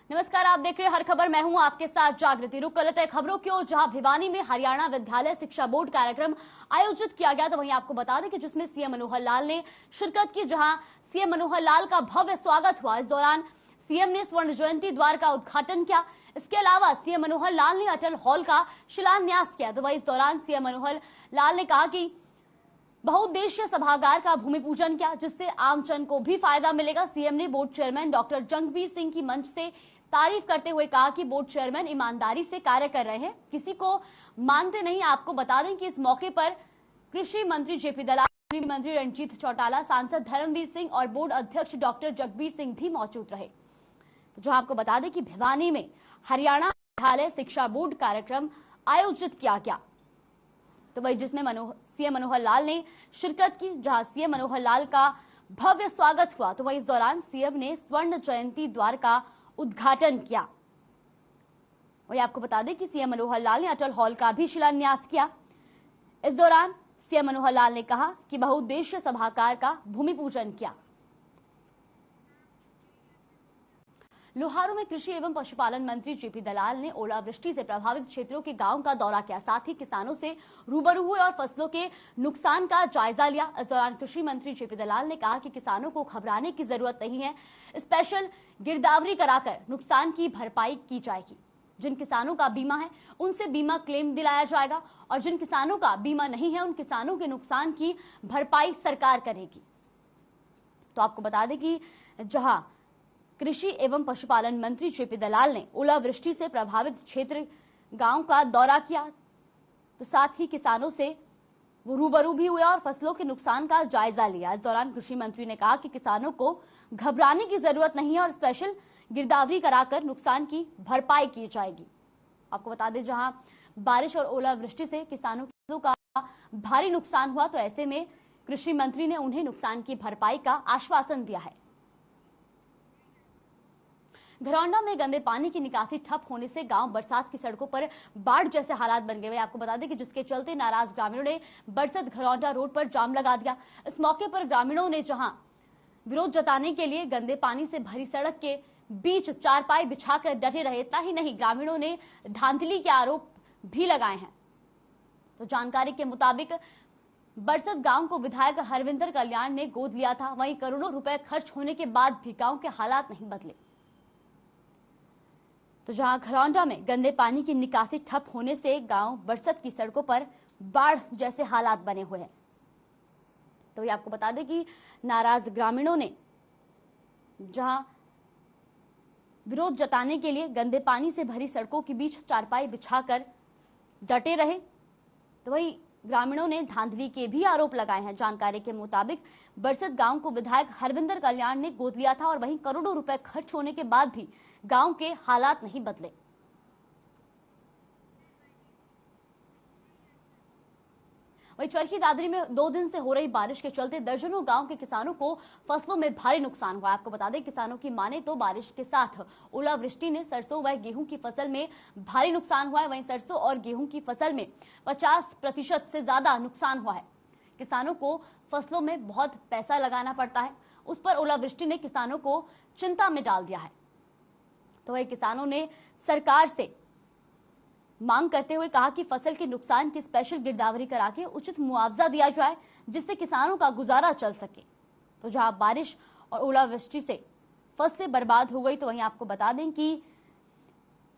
नमस्कार, आप देख रहे हैं हर खबर। मैं हूं आपके साथ जागृति। रुक करते हैं खबरों की ओर, जहां भिवानी में हरियाणा विद्यालय शिक्षा बोर्ड कार्यक्रम आयोजित किया गया। तो वहीं आपको बता दें कि जिसमें सीएम मनोहर लाल ने शिरकत की, जहां सीएम मनोहर लाल का भव्य स्वागत हुआ। इस दौरान सीएम ने स्वर्ण जयंती द्वार का उद्घाटन किया। इसके अलावा सीएम मनोहर लाल ने अटल हॉल का शिलान्यास किया। तो वहीं इस दौरान सीएम मनोहर लाल ने कहा कि बहुउद्देशीय सभागार का भूमि पूजन किया, जिससे आमजन को भी फायदा मिलेगा। सीएम ने बोर्ड चेयरमैन डॉक्टर जंगबीर सिंह की मंच से तारीफ करते हुए कहा कि बोर्ड चेयरमैन ईमानदारी से कार्य कर रहे हैं, किसी को मानते नहीं। आपको बता दें कि इस मौके पर कृषि मंत्री जेपी दलाल, मंत्री रणजीत चौटाला, सांसद धर्मवीर सिंह और बोर्ड अध्यक्ष डॉक्टर जगबीर सिंह भी मौजूद रहे। तो जो आपको बता दें कि भिवानी में हरियाणा विद्यालय शिक्षा बोर्ड कार्यक्रम आयोजित किया गया। तो वही जिसमें सीएम मनोहर लाल ने शिरकत की, जहां सीएम मनोहर लाल का भव्य स्वागत हुआ। तो वही इस दौरान सीएम ने स्वर्ण जयंती द्वार का उद्घाटन किया। वही आपको बता दें कि सीएम मनोहर लाल ने अटल हॉल का भी शिलान्यास किया। इस दौरान सीएम मनोहर लाल ने कहा कि बहुउद्देशीय सभागार का भूमि पूजन किया। लोहारू में कृषि एवं पशुपालन मंत्री जेपी दलाल ने ओलावृष्टि से प्रभावित क्षेत्रों के गांव का दौरा किया, साथ ही किसानों से रूबरू हुए और फसलों के नुकसान का जायजा लिया। इस दौरान कृषि मंत्री जेपी दलाल ने कहा कि किसानों को घबराने की जरूरत नहीं है, स्पेशल गिरदावरी कराकर नुकसान की भरपाई की जाएगी। जिन किसानों का बीमा है उनसे बीमा क्लेम दिलाया जाएगा और जिन किसानों का बीमा नहीं है उन किसानों के नुकसान की भरपाई सरकार करेगी। तो आपको बता दें कि जहां कृषि एवं पशुपालन मंत्री जेपी दलाल ने ओलावृष्टि से प्रभावित क्षेत्र गांव का दौरा किया, तो साथ ही किसानों से वो रूबरू भी हुए और फसलों के नुकसान का जायजा लिया। इस दौरान कृषि मंत्री ने कहा कि किसानों को घबराने की जरूरत नहीं है और स्पेशल गिरदावरी कराकर नुकसान की भरपाई की जाएगी। आपको बता दें, जहां बारिश और ओलावृष्टि से किसानों का भारी नुकसान हुआ, तो ऐसे में कृषि मंत्री ने उन्हें नुकसान की भरपाई का आश्वासन दिया है। घरौंडा में गंदे पानी की निकासी ठप होने से गांव बरसात की सड़कों पर बाढ़ जैसे हालात बन गए। आपको बता दें कि जिसके चलते नाराज ग्रामीणों ने बरसत घरौंडा रोड पर जाम लगा दिया। इस मौके पर ग्रामीणों ने जहां विरोध जताने के लिए गंदे पानी से भरी सड़क के बीच चारपाई बिछाकर डटे रहे। इतना ही नहीं, ग्रामीणों ने धांधली के आरोप भी लगाए हैं। तो जानकारी के मुताबिक बरसत गांव को विधायक हरविंदर कल्याण ने गोद लिया था। वहीं करोड़ों रुपए खर्च होने के बाद भी गांव के हालात नहीं बदले। तो जहां घरौंडा में गंदे पानी की निकासी ठप होने से गांव बरसत की सड़कों पर बाढ़ जैसे हालात बने हुए हैं। तो ये आपको बता दें कि नाराज ग्रामीणों ने जहां विरोध जताने के लिए गंदे पानी से भरी सड़कों के बीच चारपाई बिछाकर डटे रहे, तो वही ग्रामीणों ने धांधली के भी आरोप लगाए हैं। जानकारी के मुताबिक बरसत गांव को विधायक हरविंदर कल्याण ने गोद लिया था और वहीं करोड़ों रुपए खर्च होने के बाद भी गांव के हालात नहीं बदले। वहीं चरखी दादरी में 2 दिन से हो रही बारिश के चलते दर्जनों गांव के किसानों को फसलों में भारी नुकसान हुआ। आपको बता दें, किसानों की माने तो बारिश के साथ ओलावृष्टि ने सरसों व गेहूं की फसल में भारी नुकसान हुआ है। वहीं सरसों और गेहूं की फसल में 50% से ज्यादा नुकसान हुआ है। किसानों को फसलों में बहुत पैसा लगाना पड़ता है, उस पर ओलावृष्टि ने किसानों को चिंता में डाल दिया है। तो वही किसानों ने सरकार से मांग करते हुए कहा कि फसल के नुकसान की स्पेशल गिरदावरी करा के उचित मुआवजा दिया जाए, जिससे किसानों का गुजारा चल सके। तो जहां बारिश और ओलावृष्टि से फसलें बर्बाद हो गई, तो वहीं आपको बता दें कि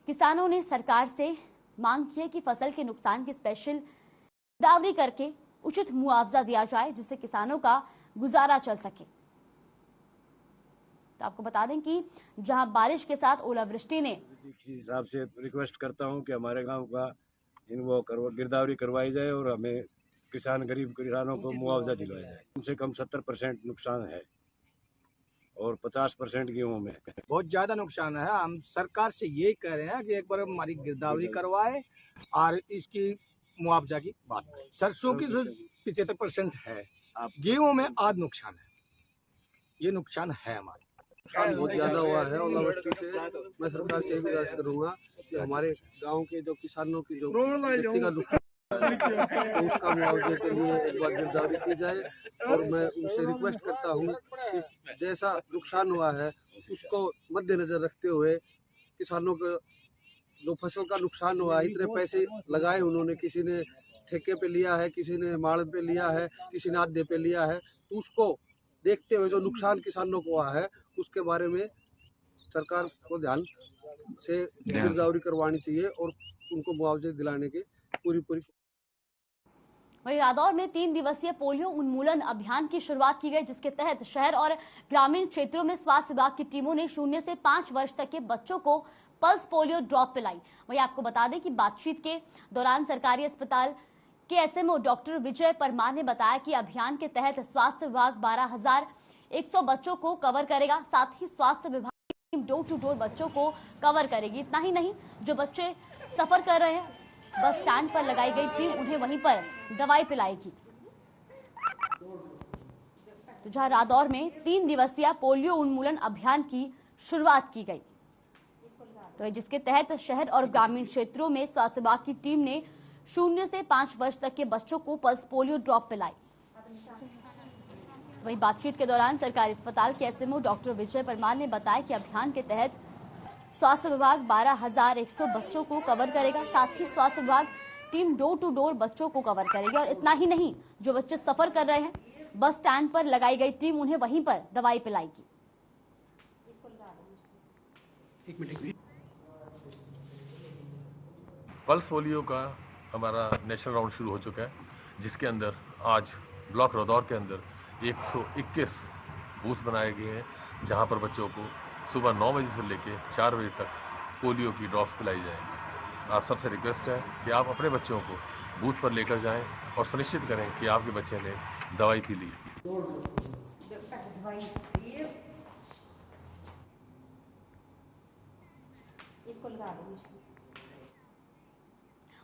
किसानों ने सरकार से मांग की है कि फसल के नुकसान की स्पेशल गिरदावरी करके उचित मुआवजा दिया जाए, जिससे किसानों का गुजारा चल सके। तो आपको बता दें कि जहां बारिश के साथ ओलावृष्टि ने हिसाब से रिक्वेस्ट करता हूं कि हमारे गांव का गिरदावरी करवाई जाए और हमें गरीब किसानों को मुआवजा दिलवाया जाए। कम से कम 70% नुकसान है और 50% गेहूं में बहुत ज्यादा नुकसान है। हम सरकार से यही कह रहे हैं कि एक बार हमारी गिरदावरी करवाए और इसकी मुआवजा की बात करें। सरसों की 75% है, गेहूं में आध नुकसान है। ये नुकसान है हमारे। नुकसान बहुत ज्यादा हुआ है ओलावृष्टि से। मैं सरकार से गुजारिश करूंगा कि हमारे गांव के जो किसानों की जो व्यक्तिगत नुकसान है तो उसका मुआवजे के लिए एक बार गिरदावरी की जाए। और मैं उनसे रिक्वेस्ट करता हूं कि जैसा नुकसान हुआ है उसको मद्देनजर रखते हुए किसानों को जो फसल का नुकसान हुआ है, इतने पैसे लगाए उन्होंने, किसी ने ठेके पे लिया है, किसी ने माड़ पे लिया है, किसी ने आधे पे लिया है, तो उसको देखते हुए जो नुकसान किसानों को हुआ है उसके बारे में सरकार को ध्यान से गिरदावरी करवानी चाहिए और उनको मुआवजे दिलाने की पूरी वहीं रादौर में 3 दिवसीय पोलियो उन्मूलन अभियान की शुरुआत की गई, जिसके तहत शहर और ग्रामीण क्षेत्रों में स्वास्थ्य विभाग की टीमों ने 0 से 5 वर्ष तक के बच्चों को पल्स पोलियो ड्रॉप पिलाई। वहीं आपको बता दें कि बातचीत के दौरान सरकारी अस्पताल के एसएमओ डॉक्टर विजय परमार ने बताया कि अभियान के तहत स्वास्थ्य विभाग 12,100 बच्चों को कवर करेगा। साथ ही स्वास्थ्य विभाग की टीम डोर टू डोर बच्चों को कवर करेगी। इतना ही नहीं, जो बच्चे सफर कर रहे हैं, बस स्टैंड पर लगाई गई टीम उन्हें वहीं पर दवाई पिलाएगी। तो जहां रादौर में 3 दिवसीय पोलियो उन्मूलन अभियान की शुरुआत की गई, तो जिसके तहत शहर और ग्रामीण क्षेत्रों में स्वास्थ्य विभाग की टीम ने 0 से 5 वर्ष तक के बच्चों को पल्स पोलियो ड्रॉप पिलाई। वहीं बातचीत के दौरान सरकारी अस्पताल के एसएमओ डॉक्टर विजय परमार ने बताया कि अभियान के तहत स्वास्थ्य विभाग 12,100 बच्चों को कवर करेगा। साथ ही स्वास्थ्य विभाग टीम डोर टू डोर बच्चों को कवर करेगी। और इतना ही नहीं, जो बच्चे सफर कर रहे हैं, बस स्टैंड पर लगाई गई टीम उन्हें वहीं पर दवाई पिलाएगी। पल्स पोलियो का हमारा नेशनल राउंड शुरू हो चुका है, जिसके अंदर आज ब्लॉक रदौर के अंदर 121 बूथ बनाए गए हैं, जहां पर बच्चों को सुबह 9 बजे से लेकर 4 बजे तक पोलियो की ड्रॉप्स पिलाई जाएंगी। आप सबसे रिक्वेस्ट है कि आप अपने बच्चों को बूथ पर लेकर जाएं और सुनिश्चित करें कि आपके बच्चे ने दवाई पी ली।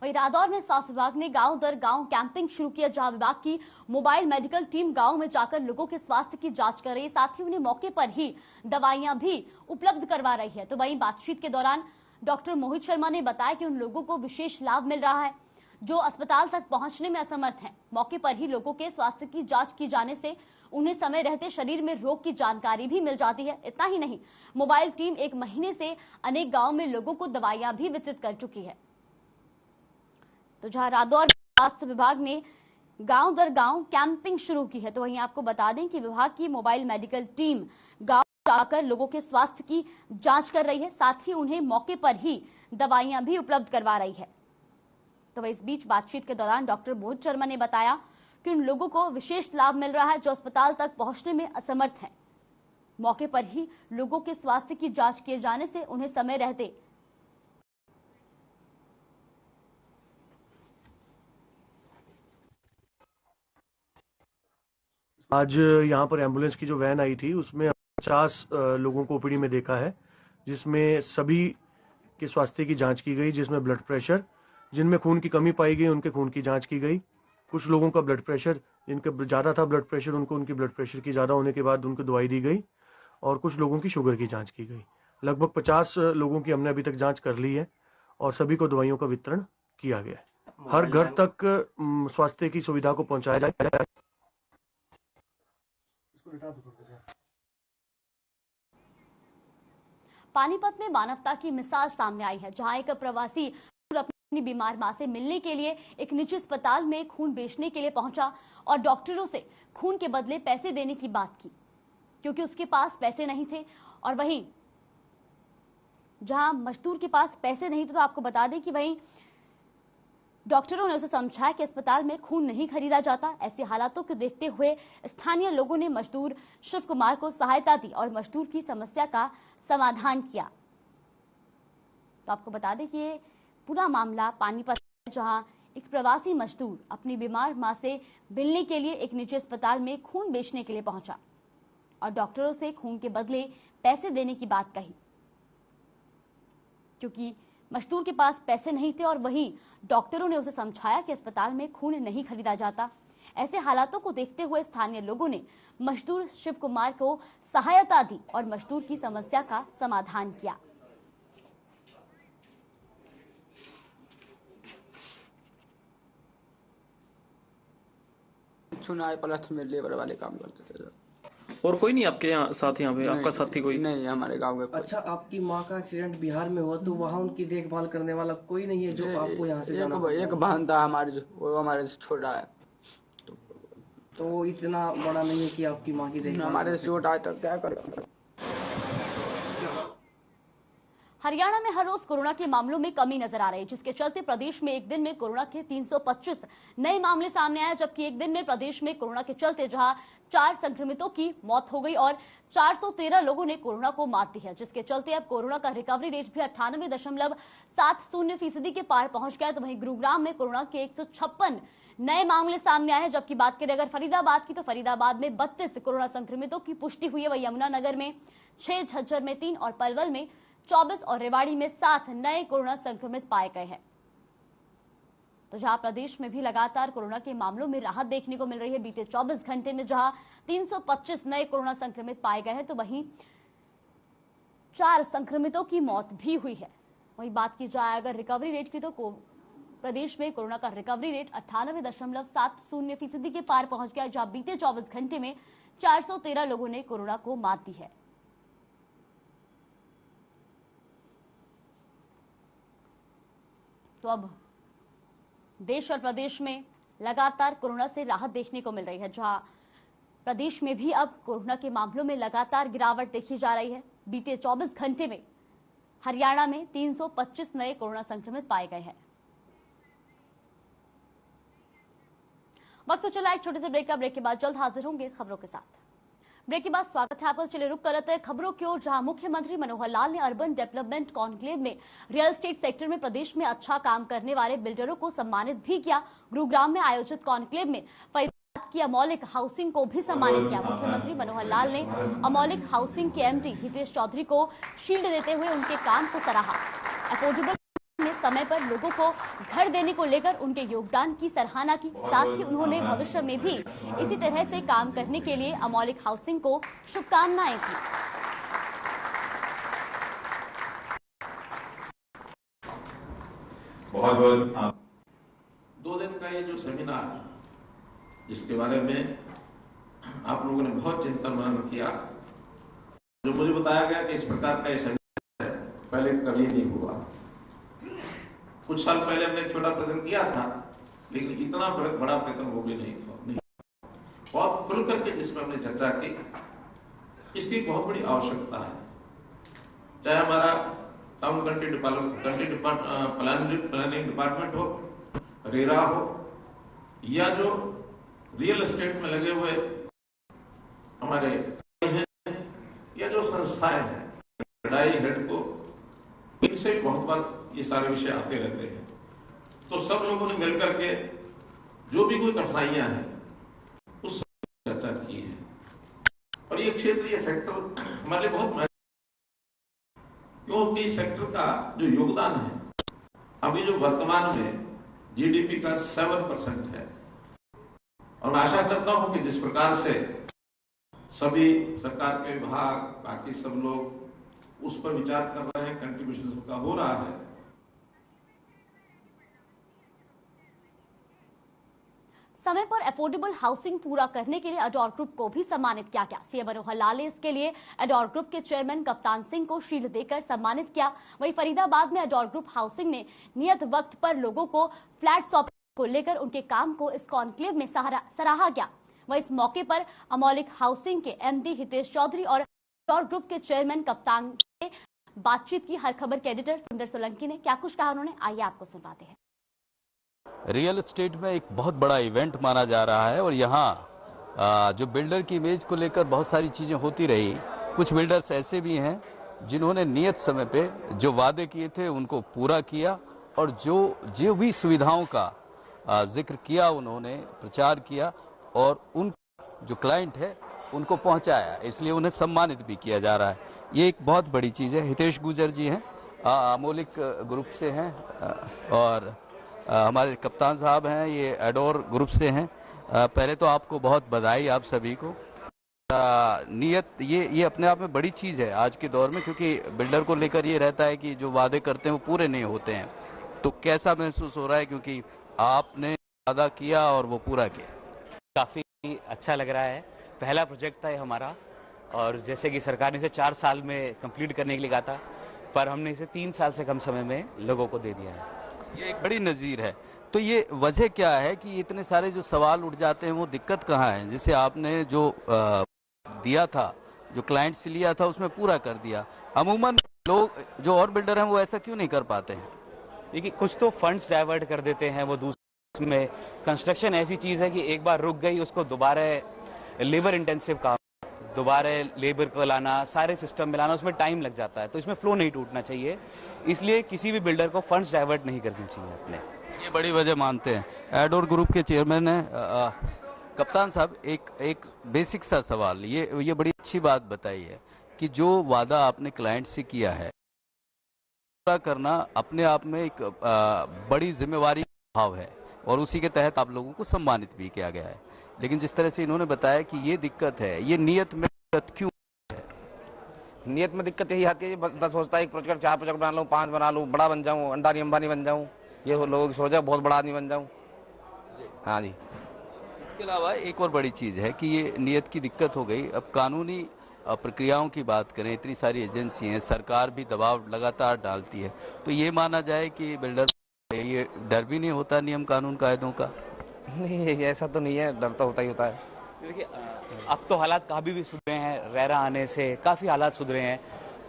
वहीं रादौर में स्वास्थ्य विभाग ने गांव दर गांव कैंपिंग शुरू किया, जहां विभाग की मोबाइल मेडिकल टीम गांव में जाकर लोगों के स्वास्थ्य की जांच कर रही है। साथ ही उन्हें मौके पर ही दवाइयां भी उपलब्ध करवा रही है। तो वहीं बातचीत के दौरान डॉक्टर मोहित शर्मा ने बताया कि उन लोगों को विशेष लाभ मिल रहा है जो अस्पताल तक पहुंचने में असमर्थ हैं। मौके पर ही लोगों के स्वास्थ्य की जांच की जाने से उन्हें समय रहते शरीर में रोग की जानकारी भी मिल जाती है। इतना ही नहीं, मोबाइल टीम 1 महीने से अनेक गाँव में लोगों को दवाइयां भी वितरित कर चुकी है। तो जहां रादौर स्वास्थ्य विभाग ने गांव दर गांव कैंपिंग शुरू की है, तो वहीं आपको बता दें कि विभाग की मोबाइल मेडिकल टीम गांव जाकर लोगों के स्वास्थ्य की जांच कर रही है। साथ ही उन्हें मौके पर ही दवाइयां भी उपलब्ध करवा रही है। तो इस बीच बातचीत के दौरान डॉक्टर मोहित शर्मा ने बताया कि उन लोगों को विशेष लाभ मिल रहा है जो अस्पताल तक पहुंचने में असमर्थ हैं। मौके पर ही लोगों के स्वास्थ्य की जांच किए जाने से उन्हें समय रहते आज यहाँ पर एम्बुलेंस की जो वैन आई थी उसमें 50 लोगों को ओपीडी में देखा है, जिसमें सभी के स्वास्थ्य की जांच की गई, जिसमें ब्लड प्रेशर, जिनमें खून की कमी पाई गई उनके खून की जांच की गई। कुछ लोगों का ब्लड प्रेशर, जिनका ज़्यादा था ब्लड प्रेशर, उनकी ब्लड प्रेशर की ज़्यादा होने के बाद उनको दवाई दी गई और कुछ लोगों की शुगर की जाँच की गई। लगभग 50 लोगों की हमने अभी तक जाँच कर ली है और सभी को दवाइयों का वितरण किया गया है। हर घर तक स्वास्थ्य की सुविधा को पहुँचाया जाए। पानीपत में मानवता की मिसाल सामने आई है, जहां एक प्रवासी अपनी बीमार मां से मिलने के लिए एक निजी अस्पताल में खून बेचने के लिए पहुंचा और डॉक्टरों से खून के बदले पैसे देने की बात की, क्योंकि उसके पास पैसे नहीं थे। और वहीं जहां मजदूर के पास पैसे नहीं थे, तो आपको बता दें कि वहीं डॉक्टरों ने उसे समझाया कि अस्पताल में खून नहीं खरीदा जाता। ऐसे हालातों को देखते हुए स्थानीय लोगों ने मजदूर शिव कुमार को सहायता दी और मजदूर की समस्या का समाधान किया। तो आपको बता दें कि ये पूरा मामला पानीपत, जहां एक प्रवासी मजदूर अपनी बीमार मां से मिलने के लिए एक निजी अस्पताल में खून बेचने के लिए पहुंचा और डॉक्टरों से खून के बदले पैसे देने की बात कही, क्योंकि मजदूर के पास पैसे नहीं थे और वहीं डॉक्टरों ने उसे समझाया कि अस्पताल में खून नहीं खरीदा जाता। ऐसे हालातों को देखते हुए स्थानीय लोगों ने मजदूर शिव कुमार को सहायता दी और मजदूर की समस्या का समाधान किया। चुनाव प्लस में लेबर वाले काम करते थे। और कोई नहीं आपके यहाँ साथ, यहाँ पे आपका साथी कोई? नहीं, हमारे गांव के अच्छा, आपकी माँ का एक्सीडेंट बिहार में हुआ तो वहाँ उनकी देखभाल करने वाला कोई नहीं है जो आपको यहाँ से जाना पड़ता है? एक बहन था हमारे, वो हमारे से छोटा है, तो वो इतना बड़ा नहीं है कि आपकी माँ की देखभाल हमारे से छोटा है, तो क्या करें। हरियाणा में हर रोज कोरोना के मामलों में कमी नजर आ रही है, जिसके चलते प्रदेश में एक दिन में कोरोना के 325 नए मामले सामने आए, जबकि एक दिन में प्रदेश में कोरोना के चलते जहां 4 संक्रमितों की मौत हो गई और 413 लोगों ने कोरोना को मात दी है, जिसके चलते अब कोरोना का रिकवरी रेट भी 98.70% के पार पहुंच गया है। तो वहीं गुरुग्राम में कोरोना के 156 नए मामले सामने आए हैं। जबकि बात करें अगर फरीदाबाद की, तो फरीदाबाद में 32 कोरोना संक्रमितों की पुष्टि हुई है। वही यमुनानगर में 6, झज्जर में 3 और पलवल में 24 और रेवाड़ी में 7 नए कोरोना संक्रमित पाए गए हैं। तो जहां प्रदेश में भी लगातार कोरोना के मामलों में राहत देखने को मिल रही है, बीते 24 घंटे में जहां 325 नए कोरोना संक्रमित पाए गए हैं, तो वहीं 4 संक्रमितों की मौत भी हुई है। वहीं बात की जाए अगर रिकवरी रेट की, तो प्रदेश में कोरोना का रिकवरी रेट 98.70% के पार पहुंच गया, जहां बीते 24 घंटे में 413 लोगों ने कोरोना को मात दी है। तो अब देश और प्रदेश में लगातार कोरोना से राहत देखने को मिल रही है, जहां प्रदेश में भी अब कोरोना के मामलों में लगातार गिरावट देखी जा रही है। बीते 24 घंटे में हरियाणा में 325 नए कोरोना संक्रमित पाए गए हैं। वक्त तो चला एक छोटे से ब्रेक का। ब्रेक के बाद जल्द हाजिर होंगे खबरों के साथ। ब्रेक के बाद स्वागत है आपका। चलिए रुक करते हैं खबरों की ओर, जहां मुख्यमंत्री मनोहर लाल ने अर्बन डेवलपमेंट कॉन्क्लेव में रियल एस्टेट सेक्टर में प्रदेश में अच्छा काम करने वाले बिल्डरों को सम्मानित भी किया। गुरुग्राम में आयोजित कॉन्क्लेव में फरीदाबाद की अमौलिक हाउसिंग को भी सम्मानित किया। मुख्यमंत्री मनोहर लाल ने अमौलिक हाउसिंग के एमडी हितेश चौधरी को शील्ड देते हुए उनके काम को सराहा। अफोर्डेबल में समय पर लोगों को घर देने को लेकर उनके योगदान की सराहना की। साथ ही उन्होंने भविष्य में भी इसी तरह से काम करने के लिए अमौलिक हाउसिंग को शुभकामनाएं दी। बहुत बहुत 2 दिन का ये जो सेमिनार, जिसके बारे में आप लोगों ने बहुत चिंतन मनन किया, जो मुझे बताया गया कि इस प्रकार का ये सेमिनार है, पहले कभी नहीं हुआ। कुछ साल पहले हमने एक छोटा प्रयत्न किया था, लेकिन इतना बड़ा प्रयत्न वो भी नहीं था। बहुत खुल करके जिसमें हमने चर्चा की, इसकी बहुत बड़ी आवश्यकता है। चाहे हमारा टाउन कंट्री प्लानिंग डिपार्टमेंट हो, रेरा हो, या जो रियल एस्टेट में लगे हुए हमारे हैं, या जो संस्थाएं हैं, हेड को, इनसे बहुत बार ये सारे विषय आते रहते हैं। तो सब लोगों ने मिलकर के जो भी कोई कठिनाइयां हैं उस चर्चा की है। और ये क्षेत्र, ये सेक्टर हमारे लिए बहुत महत्वपूर्ण, क्योंकि इस सेक्टर का जो योगदान है अभी जो वर्तमान में जीडीपी का 7% है। और मैं आशा करता हूं कि जिस प्रकार से सभी सरकार के विभाग, बाकी सब लोग उस पर विचार कर रहे हैं, कंट्रीब्यूशन सबका हो रहा है। समय पर अफोर्डेबल हाउसिंग पूरा करने के लिए अडोर ग्रुप को भी सम्मानित किया गया। सीएम मनोहर लाल ने इसके लिए अडोर ग्रुप के चेयरमैन कप्तान सिंह को शील्ड देकर सम्मानित किया। वहीं फरीदाबाद में अडोर ग्रुप हाउसिंग ने नियत वक्त पर लोगों को फ्लैट सौंपने को लेकर उनके काम को इस कॉन्क्लेव में सराहा गया। वहीं इस मौके पर अमौलिक हाउसिंग के एमडी हितेश चौधरी और अडोर ग्रुप के चेयरमैन कप्तान से बातचीत की। हर खबर के एडिटर सुंदर सोलंकी ने क्या कुछ कहा, उन्होंने आइए आपको सुनवाते हैं। रियल एस्टेट में एक बहुत बड़ा इवेंट माना जा रहा है और यहाँ जो बिल्डर की इमेज को लेकर बहुत सारी चीज़ें होती रही। कुछ बिल्डर्स ऐसे भी हैं जिन्होंने नियत समय पे जो वादे किए थे उनको पूरा किया और जो भी सुविधाओं का जिक्र किया उन्होंने प्रचार किया और उन जो क्लाइंट है उनको पहुँचाया, इसलिए उन्हें सम्मानित भी किया जा रहा है। ये एक बहुत बड़ी चीज़ है। हितेश गुजर जी हैं, अमौलिक ग्रुप से हैं और हमारे कप्तान साहब हैं, ये अडोर ग्रुप से हैं। पहले तो आपको बहुत बधाई आप सभी को। नियत ये अपने आप में बड़ी चीज़ है आज के दौर में, क्योंकि बिल्डर को लेकर ये रहता है कि जो वादे करते हैं वो पूरे नहीं होते हैं। तो कैसा महसूस हो रहा है, क्योंकि आपने वादा किया और वो पूरा किया? काफ़ी अच्छा लग रहा है। पहला प्रोजेक्ट था ये हमारा और जैसे कि सरकार ने इसे 4 साल में कंप्लीट करने के लिए कहा था, पर हमने इसे 3 साल से कम समय में लोगों को दे दिया है। ये एक बड़ी नज़ीर है। तो ये वजह क्या है कि इतने सारे जो सवाल उठ जाते हैं, वो दिक्कत कहाँ है? जैसे आपने जो दिया था, जो क्लाइंट से लिया था, उसमें पूरा कर दिया। अमूमन लोग जो और बिल्डर हैं वो ऐसा क्यों नहीं कर पाते हैं? देखिए, कुछ तो फंड्स डाइवर्ट कर देते हैं, वो दूसरे में कंस्ट्रक्शन ऐसी चीज़ है कि एक बार रुक गई, उसको दोबारा लेबर इंटेंसिव काम, दोबारा लेबर को लाना, सारे सिस्टम में लाना, उसमें टाइम लग जाता है। तो इसमें फ्लो नहीं टूटना चाहिए, इसलिए किसी भी बिल्डर को फंड्स डाइवर्ट नहीं करने चाहिए अपने। ये बड़ी वजह मानते हैं। एडोर ग्रुप के चेयरमैन है कप्तान साहब, एक बेसिक सा सवाल, ये बड़ी अच्छी बात बताई है कि जो वादा आपने क्लाइंट से किया है पूरा करना अपने आप में एक बड़ी जिम्मेवारी भाव है, और उसी के तहत आप लोगों को सम्मानित भी किया गया है। लेकिन जिस तरह से इन्होंने बताया कि ये दिक्कत है, ये नियत में दिक्कत क्यों है? नियत में दिक्कत यही आती है, बंदा सोचता है एक प्रोजेक्ट 4 प्रोजेक्ट बना लूँ, 5 बना लूँ, बड़ा बन जाऊँ, अंडानी अंबानी बन जाऊँ, ये लोगों की सोच है, बहुत बड़ा आदमी बन जाऊँ। हाँ जी। इसके अलावा एक और बड़ी चीज़ है कि ये नियत की दिक्कत हो गई। अब कानूनी प्रक्रियाओं की बात करें, इतनी सारी एजेंसी हैं, सरकार भी दबाव लगातार डालती है, तो ये माना जाए कि बिल्डर ये डर भी नहीं होता नियम कानून कायदों का? नहीं, ऐसा तो नहीं है, डर तो होता ही होता है। देखिए, अब तो हालात काफ़ी भी सुधरे हैं, रेरा आने से काफ़ी हालात सुधरे हैं।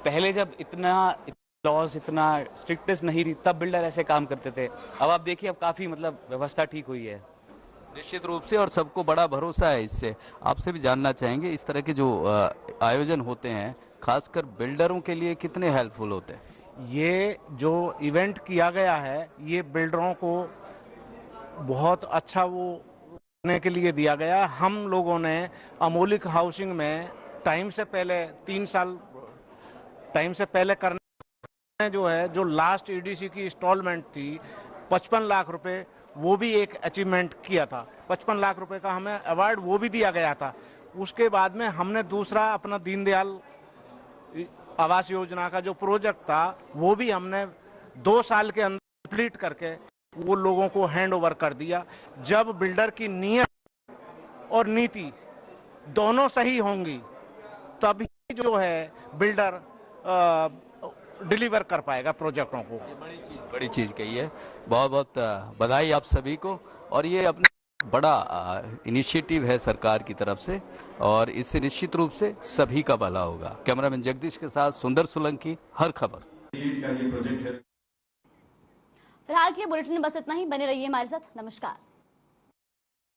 पहले जब इतना लॉज, इतना स्ट्रिक्टनेस नहीं थी, तब बिल्डर ऐसे काम करते थे। अब आप देखिए, अब काफ़ी मतलब व्यवस्था ठीक हुई है निश्चित रूप से, और सबको बड़ा भरोसा है इससे। आपसे भी जानना चाहेंगे, इस तरह के जो आयोजन होते हैं खासकर बिल्डरों के लिए कितने हेल्पफुल होते हैं? ये जो इवेंट किया गया है, ये बिल्डरों को बहुत अच्छा वो करने के लिए दिया गया। हम लोगों ने अमोलिक हाउसिंग में टाइम से पहले 3 साल टाइम से पहले करने जो है, जो लास्ट ईडीसी की इंस्टॉलमेंट थी 55 लाख रुपए, वो भी एक अचीवमेंट किया था। 55 लाख रुपए का हमें अवार्ड वो भी दिया गया था। उसके बाद में हमने दूसरा अपना दीनदयाल आवास योजना का जो प्रोजेक्ट था, वो भी हमने 2 साल के अंदर कंप्लीट करके वो लोगों को हैंड ओवर कर दिया। जब बिल्डर की नीयत और नीति दोनों सही होंगी, तभी जो है बिल्डर डिलीवर कर पाएगा प्रोजेक्टों को। बड़ी चीज कही है। बहुत बहुत बधाई आप सभी को, और ये अपने बड़ा इनिशिएटिव है सरकार की तरफ से, और इससे निश्चित रूप से सभी का भला होगा। कैमरामैन जगदीश के साथ सुंदर सोलंकी, हर खबर। फिलहाल के लिए बुलेटिन में बस इतना ही। बने रहिए हमारे साथ। नमस्कार।